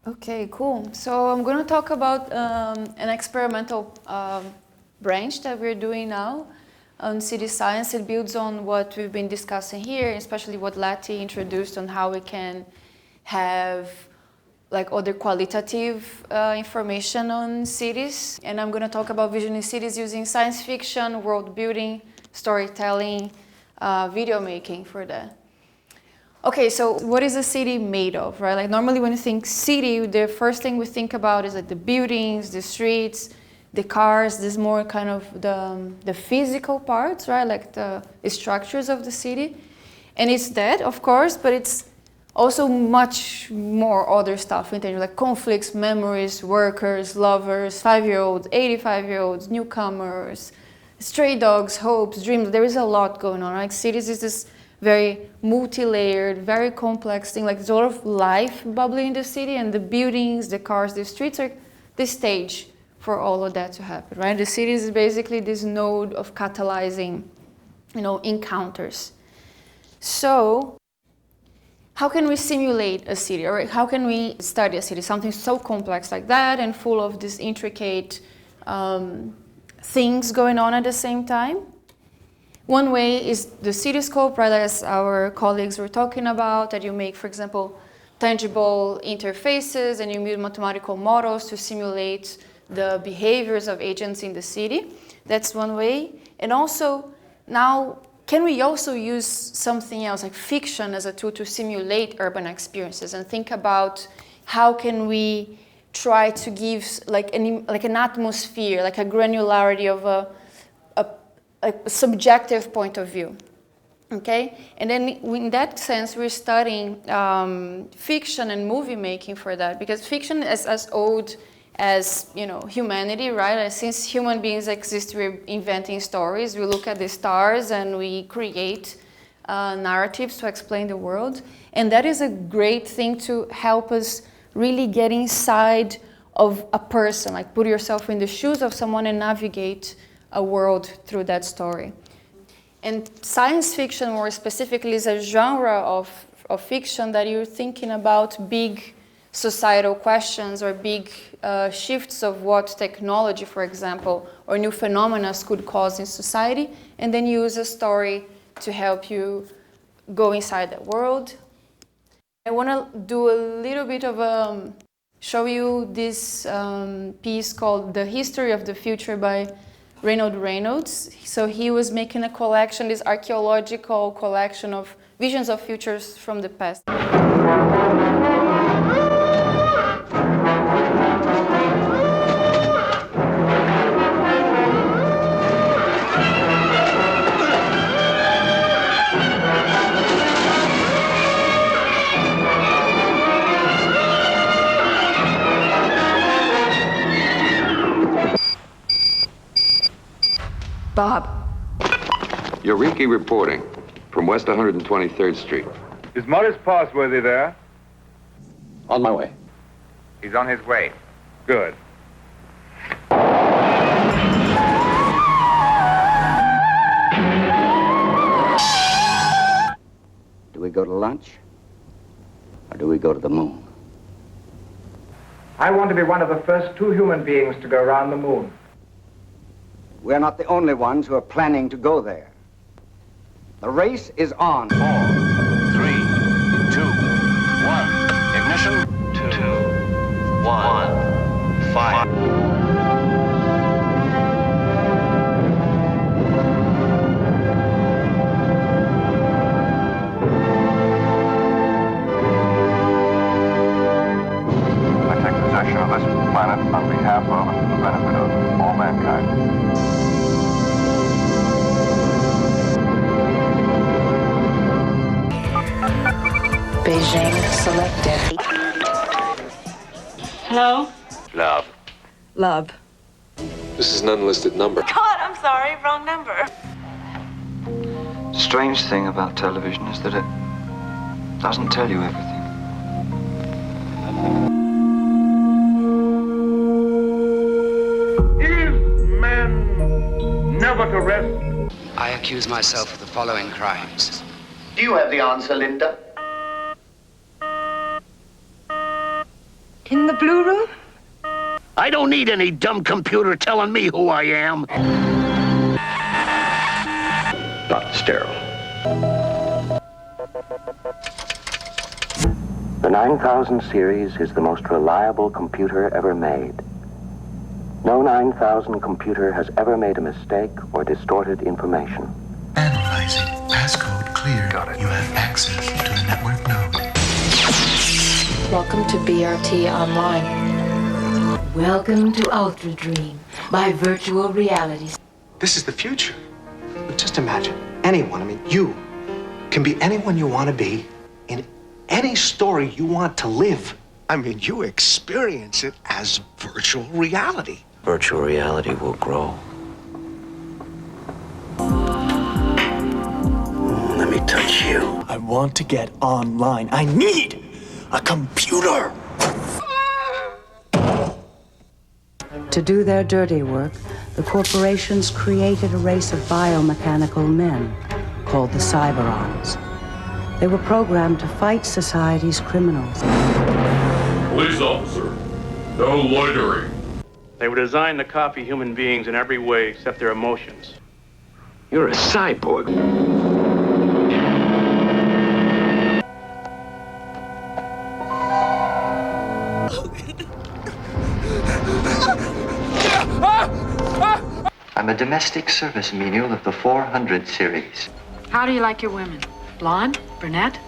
Okay, cool. So I'm going to talk about an experimental branch that we're doing now on city science. It builds on what we've been discussing here, especially what Lati introduced on how we can have like other qualitative information on cities. And I'm going to talk about visioning cities using science fiction, world building, storytelling, video making for that. Okay, so what is a city made of, right? Like normally when you think city, the first thing we think about is like the buildings, the streets, the cars. This more kind of the physical parts, right? Like the structures of the city. And it's that, of course, but it's also much more other stuff in terms of like conflicts, memories, workers, lovers, 5-year-olds, 85-year-olds, newcomers, stray dogs, hopes, dreams. There is a lot going on, right? Cities is this very multi-layered, very complex thing. Like there's a lot of life bubbling in the city, and the buildings, the cars, the streets are the stage for all of that to happen, right? The city is basically this node of catalyzing, encounters. So how can we simulate a city, or how can we study a city, something so complex like that and full of these intricate things going on at the same time? One way is the cityscope, right, as our colleagues were talking about, that you make, for example, tangible interfaces and you build mathematical models to simulate the behaviors of agents in the city. That's one way. And also, now, can we also use something else, like fiction, as a tool to simulate urban experiences and think about how can we try to give like an atmosphere, like a granularity of a subjective point of view, okay? And then in that sense, we're studying fiction and movie making for that, because fiction is as old as humanity, right? Since human beings exist, we're inventing stories. We look at the stars and we create narratives to explain the world. And that is a great thing to help us really get inside of a person, like put yourself in the shoes of someone and navigate a world through that story. And science fiction, more specifically, is a genre of fiction that you're thinking about big societal questions or big shifts of what technology, for example, or new phenomena could cause in society, and then use a story to help you go inside that world. I want to do a little bit of show you this piece called The History of the Future by Reynolds. So he was making a collection, this archaeological collection of visions of futures from the past. Bob. Eureka reporting from West 123rd Street. Is Morris Passworthy there? On my way. He's on his way. Good. Do we go to lunch? Or do we go to the moon? I want to be one of the first 2 human beings to go around the moon. We're not the only ones who are planning to go there. The race is on. 4, 3, 2, 1. Ignition. 2, 1. Fire. I take possession of this planet on behalf of and for the benefit of all mankind. Beijing selected. Hello? Love. Love. This is an unlisted number. God, I'm sorry, wrong number. Strange thing about television is that it doesn't tell you everything. Is man never to rest? I accuse myself of the following crimes. Do you have the answer, Linda? In the blue room? I don't need any dumb computer telling me who I am. Not sterile. The 9000 series is the most reliable computer ever made. No 9000 computer has ever made a mistake or distorted information. Analyzing. Passcode clear. Got it. You have access to the network node. Welcome to BRT Online. Welcome to Ultra Dream, my virtual reality. This is the future. Just imagine, anyone, you can be anyone you want to be in any story you want to live. You experience it as virtual reality. Virtual reality will grow. Let me touch you. I want to get online. I need a computer. To do their dirty work, the corporations created a race of biomechanical men called the Cyberons. They were programmed to fight society's criminals. Police officer, no loitering. They were designed to copy human beings in every way except their emotions. You're a cyborg. I'm a domestic service menial of the 400 series. How do you like your women? Blonde? Brunette?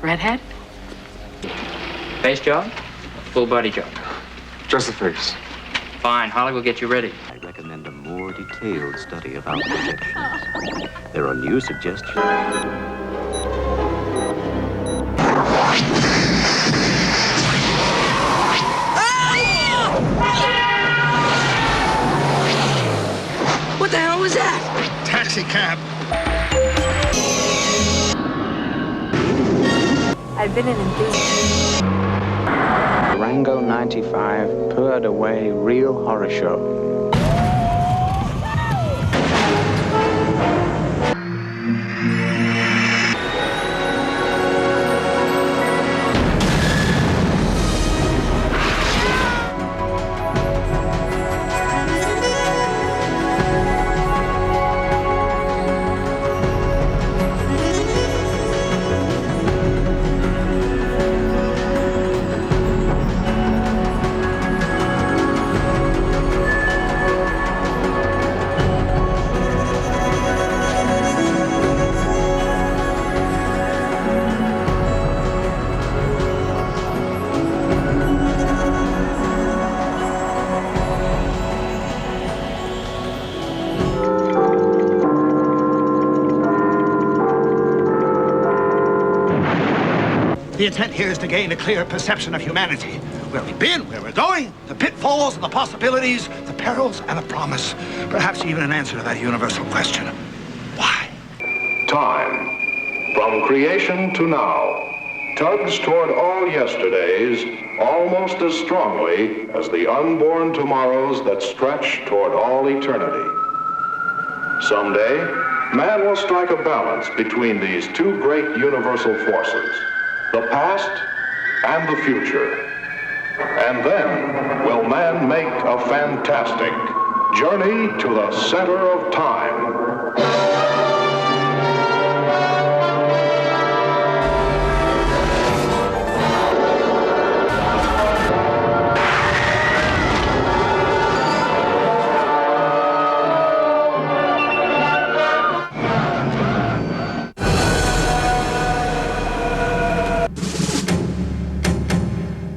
Redhead? Face job? Full body job? Just the face. Fine, Holly will get you ready. I recommend a more detailed study of our projections. There are new suggestions. What the hell was that? Taxi cab. I've been an enthusiast. Rango 95, purred away, real horror show. The intent here is to gain a clear perception of humanity. Where we've been, where we're going, the pitfalls and the possibilities, the perils and the promise. Perhaps even an answer to that universal question. Why? Time. From creation to now, tugs toward all yesterdays almost as strongly as the unborn tomorrows that stretch toward all eternity. Someday, man will strike a balance between these two great universal forces, the past and the future. And then will man make a fantastic journey to the center of time.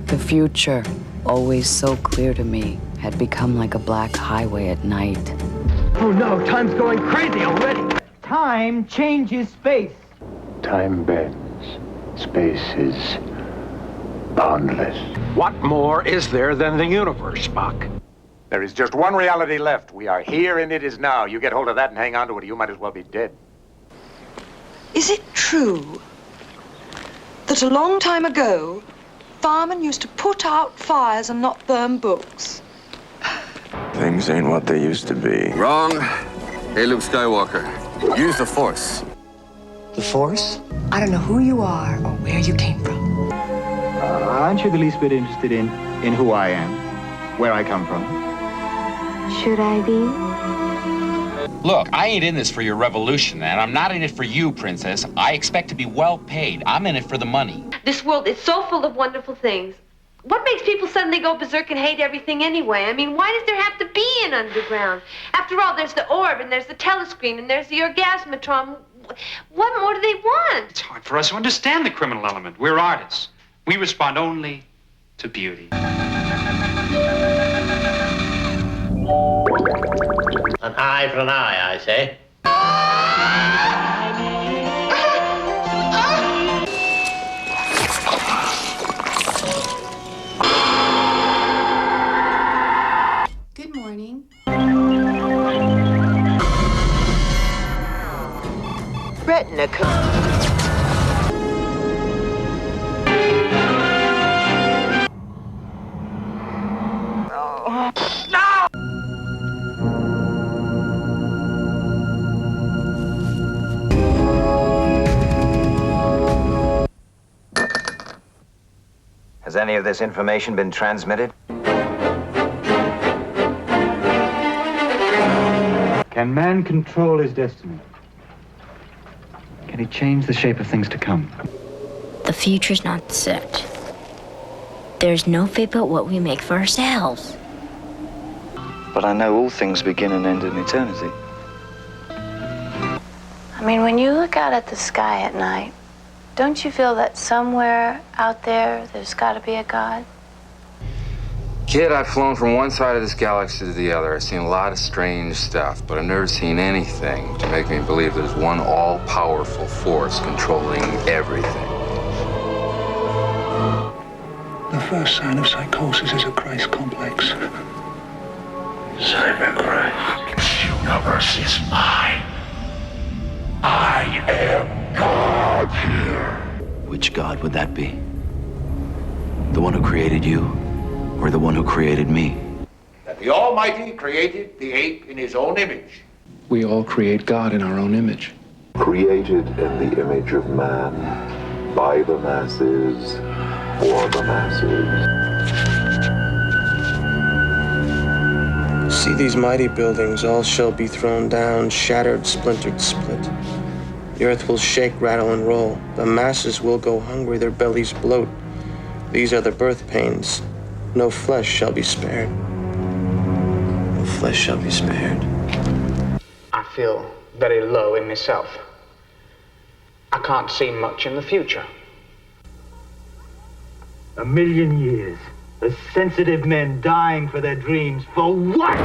The future, always so clear to me, had become like a black highway at night. Oh no, time's going crazy already. Time changes space. Time bends. Space is boundless. What more is there than the universe, Spock? There is just one reality left. We are here and it is now. You get hold of that and hang on to it, or you might as well be dead. Is it true that a long time ago, firemen used to put out fires and not burn books? Things ain't what they used to be. Wrong. Hey, Luke Skywalker. Use the Force. The Force? I don't know who you are or where you came from. Aren't you the least bit interested in in who I am, where I come from. Should I be? Look, I ain't in this for your revolution, and I'm not in it for you, Princess. I expect to be well paid. I'm in it for the money. This world is so full of wonderful things. What makes people suddenly go berserk and hate everything anyway? I mean, why does there have to be an underground? After all, there's the orb, and there's the telescreen, and there's the orgasmatron. What more do they want? It's hard for us to understand the criminal element. We're artists. We respond only to beauty. An eye for an eye, I say. Good morning. Retina. Has any of this information been transmitted? Can man control his destiny? Can he change the shape of things to come? The future's not set. There's no fate but what we make for ourselves. But I know all things begin and end in eternity. I mean, when you look out at the sky at night, don't you feel that somewhere out there's got to be a God? Kid, I've flown from one side of this galaxy to the other. I've seen a lot of strange stuff, but I've never seen anything to make me believe there's one all-powerful force controlling everything. The first sign of psychosis is a Christ complex. Cyberchrist, this universe is mine. I am God here. Which God would that be? The one who created you, or the one who created me? That the Almighty created the ape in his own image. We all create God in our own image. Created in the image of man, by the masses, for the masses. See these mighty buildings, all shall be thrown down, shattered, splintered, split. The earth will shake, rattle, and roll. The masses will go hungry, their bellies bloat. These are the birth pains. No flesh shall be spared. No flesh shall be spared. I feel very low in myself. I can't see much in the future. 1,000,000 years. The sensitive men dying for their dreams. For what?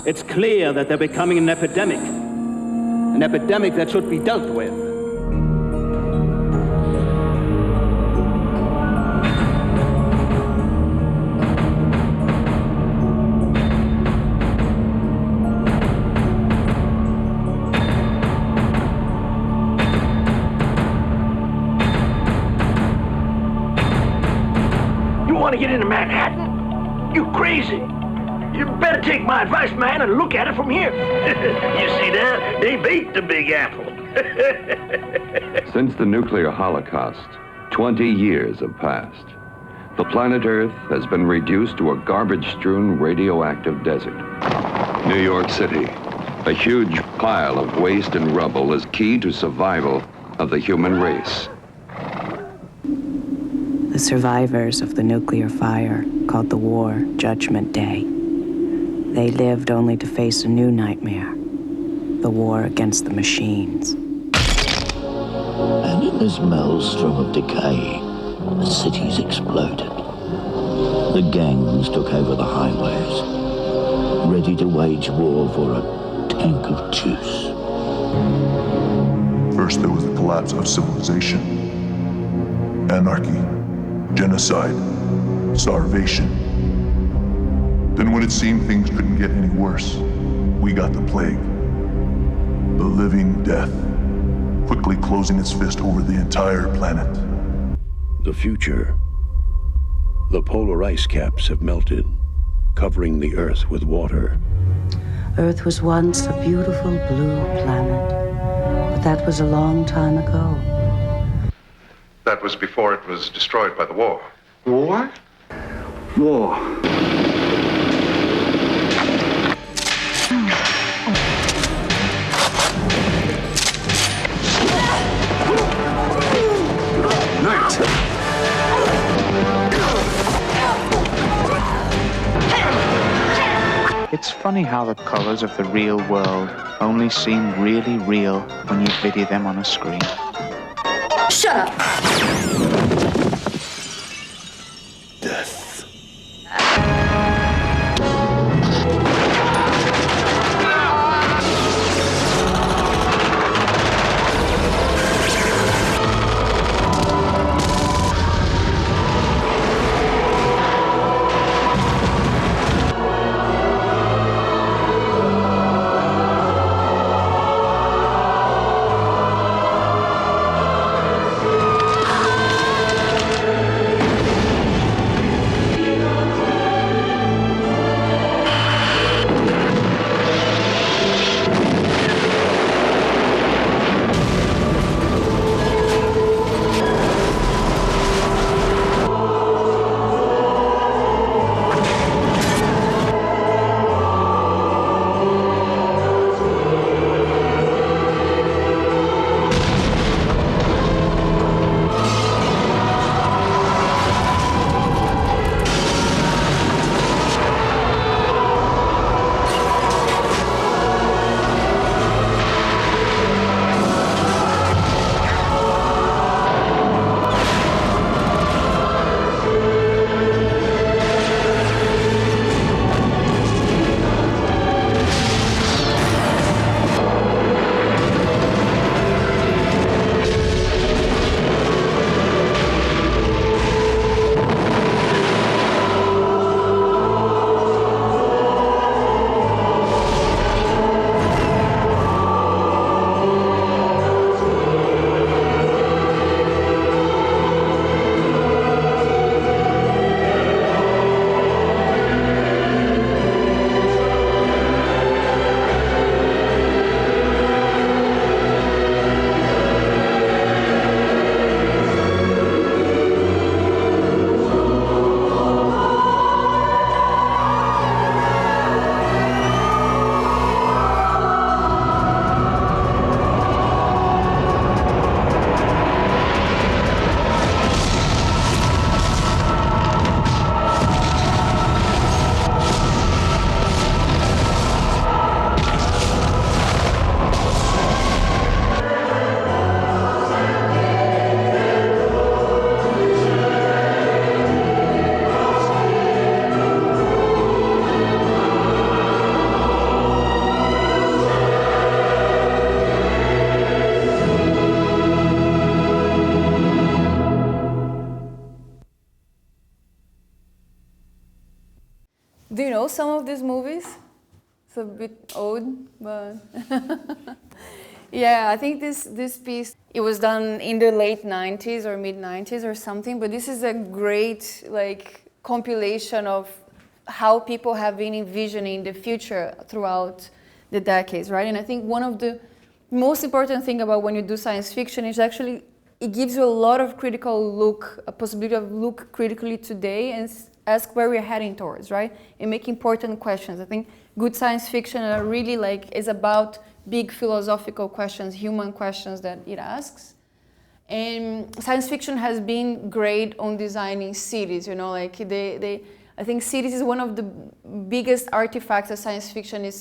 It's clear that they're becoming an epidemic that should be dealt with. You want to get into Manhattan? You crazy. You better take my advice, man, and look at it from here. You see that? They beat the Big Apple. Since the nuclear holocaust, 20 years have passed. The planet Earth has been reduced to a garbage-strewn radioactive desert. New York City, a huge pile of waste and rubble, is key to survival of the human race. The survivors of the nuclear fire called the war Judgment Day. They lived only to face a new nightmare, the war against the machines. And in this maelstrom of decay, the cities exploded. The gangs took over the highways, ready to wage war for a tank of juice. First, there was the collapse of civilization. Anarchy, genocide, starvation. Then when it seemed things couldn't get any worse, we got the plague. The living death, quickly closing its fist over the entire planet. The future. The polar ice caps have melted, covering the Earth with water. Earth was once a beautiful blue planet, but that was a long time ago. That was before it was destroyed by the war. War? War. It's funny how the colors of the real world only seem really real when you video them on a screen. Shut up! Death. Do you know some of these movies? It's a bit old, but yeah, I think this piece, it was done in the late 90s or mid 90s or something, but this is a great compilation of how people have been envisioning the future throughout the decades, right? And I think one of the most important thing about when you do science fiction is actually it gives you a lot of a possibility of look critically today and ask where we're heading towards, right? And make important questions. I think good science fiction are really is about big philosophical questions, human questions that it asks. And science fiction has been great on designing cities, I think cities is one of the biggest artifacts that science fiction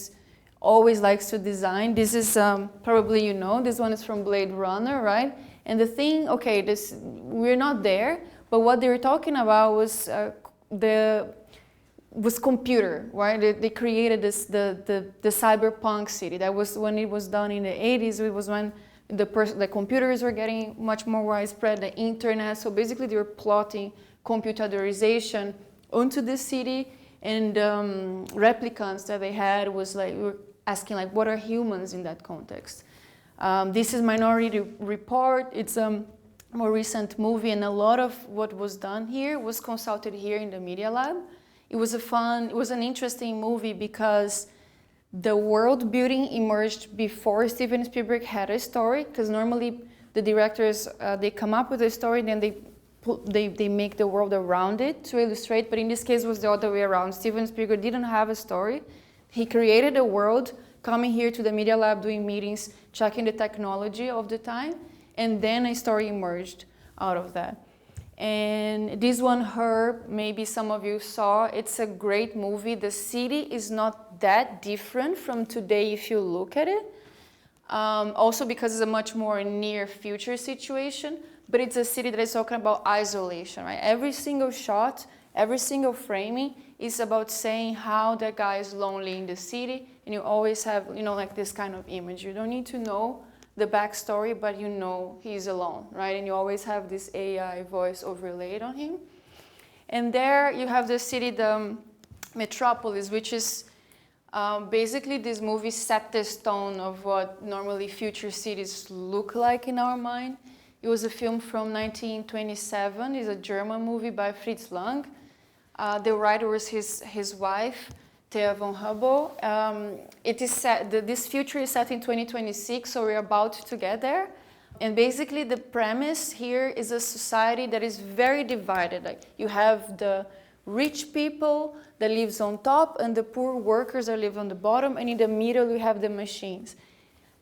always likes to design. This is probably this one is from Blade Runner, right? And the thing, we're not there, but what they were talking about was was computer, right? They created the cyberpunk city. That was when it was done in the 80s. It was when the computers were getting much more widespread, the internet. So basically they were plotting computerization onto the city, and replicants that they had was like, we were asking like, what are humans in that context? This is Minority Report. It's a more recent movie, and a lot of what was done here was consulted here in the Media Lab. It was an interesting movie because the world building emerged before Steven Spielberg had a story, because normally the directors, they come up with a story, then they make the world around it to illustrate, but in this case it was the other way around. Steven Spielberg didn't have a story. He created a world, coming here to the Media Lab, doing meetings, checking the technology of the time, and then a story emerged out of that. And this one, Her, maybe some of you saw, it's a great movie. The city is not that different from today if you look at it. Also because it's a much more near future situation, but it's a city that is talking about isolation, right? Every single shot, every single framing is about saying how that guy is lonely in the city, and you always have, like this kind of image. You don't need to know the backstory, but you know he's alone, right? And you always have this AI voice overlaid on him. And there you have the city, the metropolis, which is basically this movie set the stone of what normally future cities look like in our mind. It was a film from 1927. It's a German movie by Fritz Lang. The writer was his wife, Thea von Hubble. It is set, this future is set in 2026, so we're about to get there. And basically the premise here is a society that is very divided. Like you have the rich people that lives on top and the poor workers that live on the bottom, and in the middle you have the machines.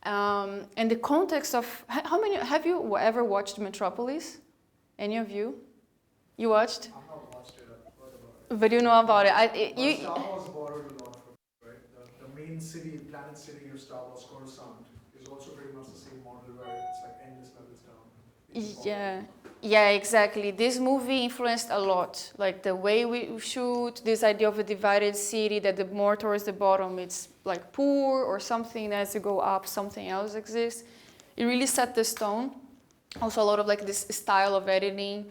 And the context of, how many, have you ever watched Metropolis? Any of you? You watched? I've not watched it, I've heard about it. But you know about it. Star Wars borrowed a lot from it, right? The main city, Planet City of Star Wars, Coruscant, is also pretty much the same model where it's like endless levels down. Yeah, exactly. This movie influenced a lot. Like the way we shoot, this idea of a divided city, that the more towards the bottom it's like poor or something, and as you go up, something else exists. It really set the stone. Also a lot of like this style of editing.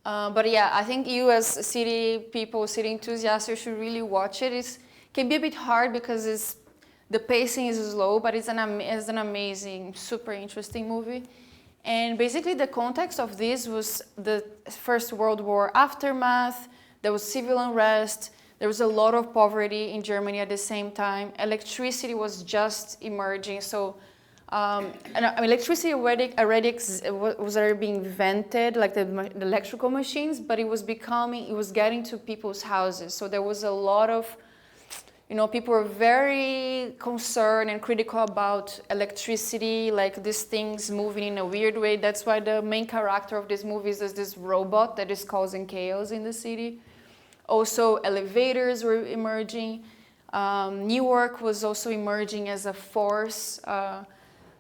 But yeah, I think you as city people, city enthusiasts, you should really watch it. It can be a bit hard because the pacing is slow, but it's an amazing, super interesting movie. And basically the context of this was the First World War aftermath. There was civil unrest. There was a lot of poverty in Germany at the same time. Electricity was just emerging. So electricity was already being invented, like the electrical machines, but it was getting to people's houses. So there was a lot of, people were very concerned and critical about electricity, like these things moving in a weird way. That's why the main character of this movie is this robot that is causing chaos in the city. Also, elevators were emerging. Newark was also emerging as a force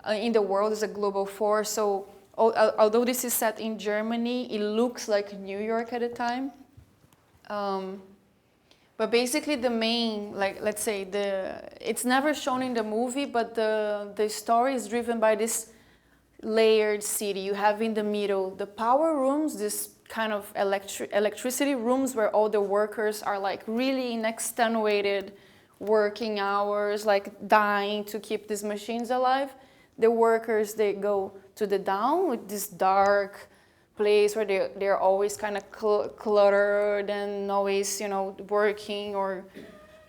in the world, as a global force. So although this is set in Germany, it looks like New York at the time. But basically the main, like, let's say, it's never shown in the movie, but the story is driven by this layered city. You have in the middle the power rooms, this kind of electricity rooms where all the workers are like really in extenuated working hours, like dying to keep these machines alive. The workers, they go to the down with this dark place where they're always kind of cluttered and always, working, or,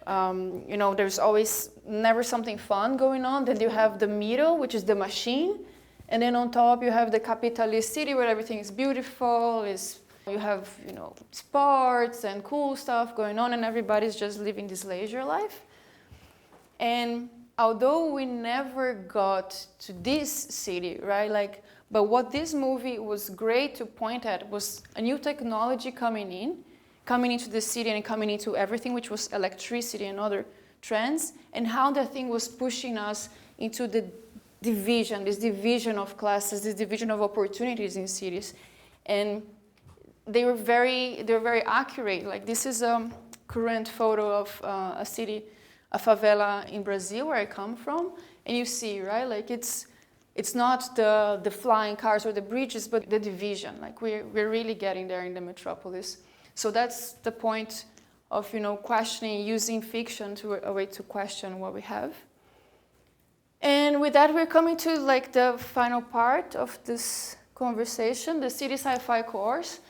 there's always never something fun going on. Then you have the middle, which is the machine. And then on top, you have the capitalist city where everything is beautiful. You have, sports and cool stuff going on, and everybody's just living this leisure life. And although we never got to this city, right? But what this movie was great to point at was a new technology coming into the city and coming into everything, which was electricity and other trends, and how that thing was pushing us into this division of classes, this division of opportunities in cities. And they were very accurate. Like, this is a current photo of a city, a favela in Brazil, where I come from, and you see, right, like it's not the flying cars or the bridges, but the division. Like we're really getting there in the metropolis. So that's the point of, you know, questioning, using fiction to a way to question what we have. And with that, we're coming to like the final part of this conversation, the city sci-fi course.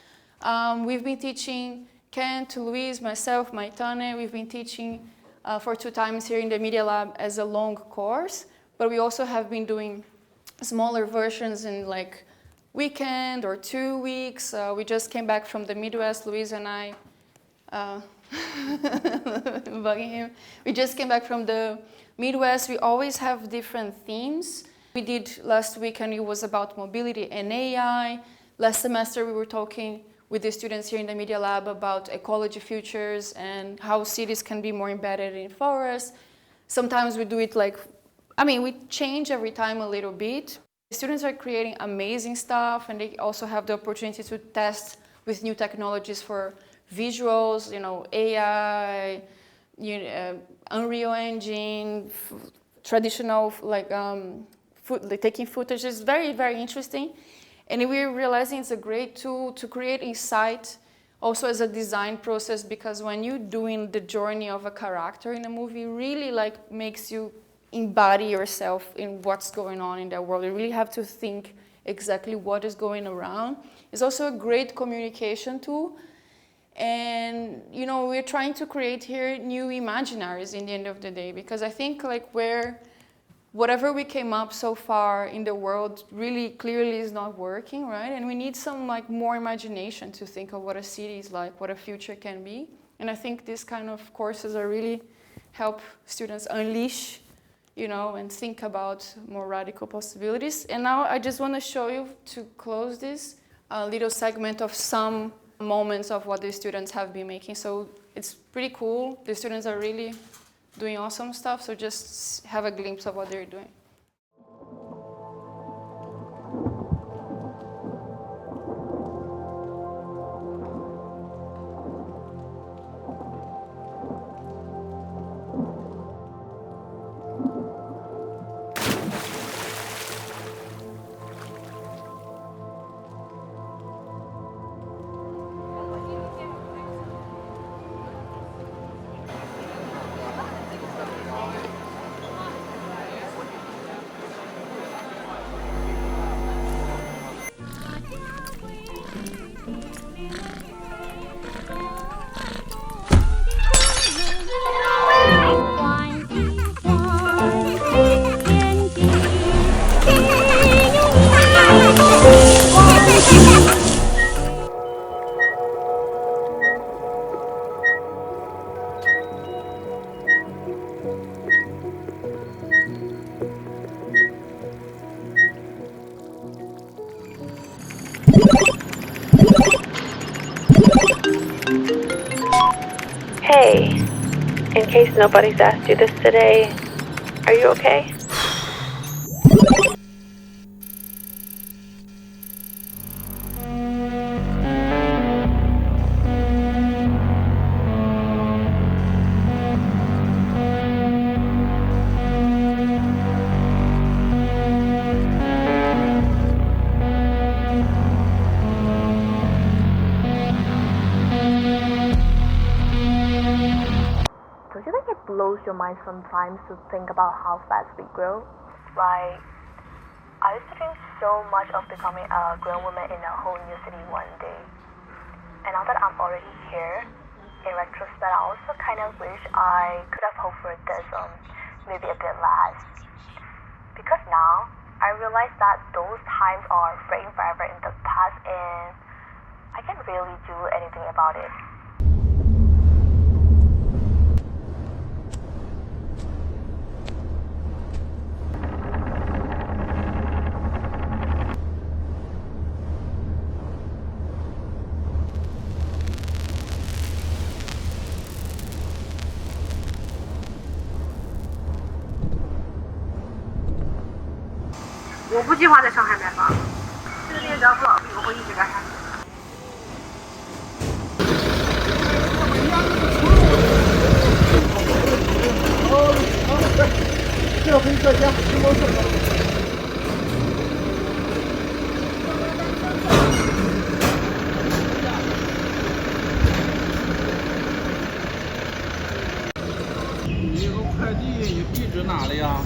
We've been teaching Kent, Luis, myself, Maitane. We've been teaching for 2 times here in the Media Lab as a long course, but we also have been doing smaller versions in like weekend or 2 weeks. We just came back from the Midwest, Luis and I, bugging him. We just came back from the Midwest. We always have different themes. We did last weekend, it was about mobility and AI. Last semester we were talking with the students here in the Media Lab about ecology futures and how cities can be more embedded in forests. Sometimes we do it like, we change every time a little bit. The students are creating amazing stuff, and they also have the opportunity to test with new technologies for visuals, you know, AI, Unreal Engine, traditional taking footage. Is very, very interesting. And we're realizing it's a great tool to create insight also as a design process, because when you're doing the journey of a character in a movie, really like makes you embody yourself in what's going on in that world. You really have to think exactly what is going around. It's also a great communication tool. And, you know, we're trying to create here new imaginaries in the end of the day, because I think like whatever we came up so far in the world really clearly is not working, right? And we need some like more imagination to think of what a city is like, what a future can be. And I think these kind of courses are really help students unleash, you know, and think about more radical possibilities. And now I just want to show you, to close this, a little segment of some moments of what the students have been making. So it's pretty cool. The students are really doing awesome stuff, so just have a glimpse of what they're doing. Hey, in case nobody's asked you this today, are you okay? Don't you think it blows your mind sometimes to think about how fast we grow? Like, I used to think so much of becoming a grown woman in a whole new city one day. And now that I'm already here, in retrospect, I also kind of wish I could have hoped for this maybe a bit less. Because now, I realize that those times are fading forever in the past, and I can't really do anything about it.我不计划在上海买房，这个店只要不倒闭，我会一直干下去。你个快递，你地址哪里呀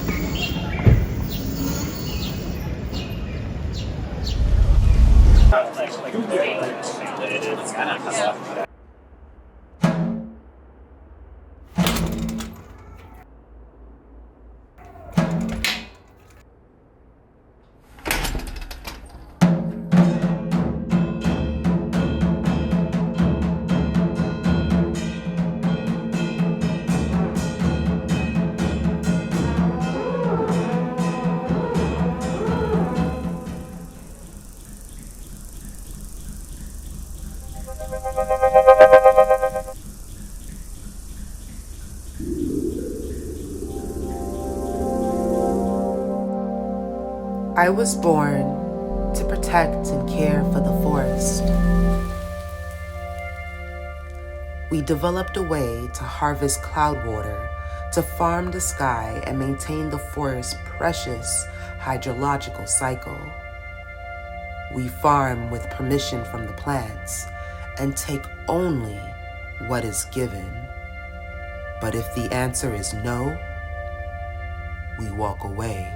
？I was born to protect and care for the forest. We developed a way to harvest cloud water, to farm the sky and maintain the forest's precious hydrological cycle. We farm with permission from the plants and take only what is given. But if the answer is no, we walk away.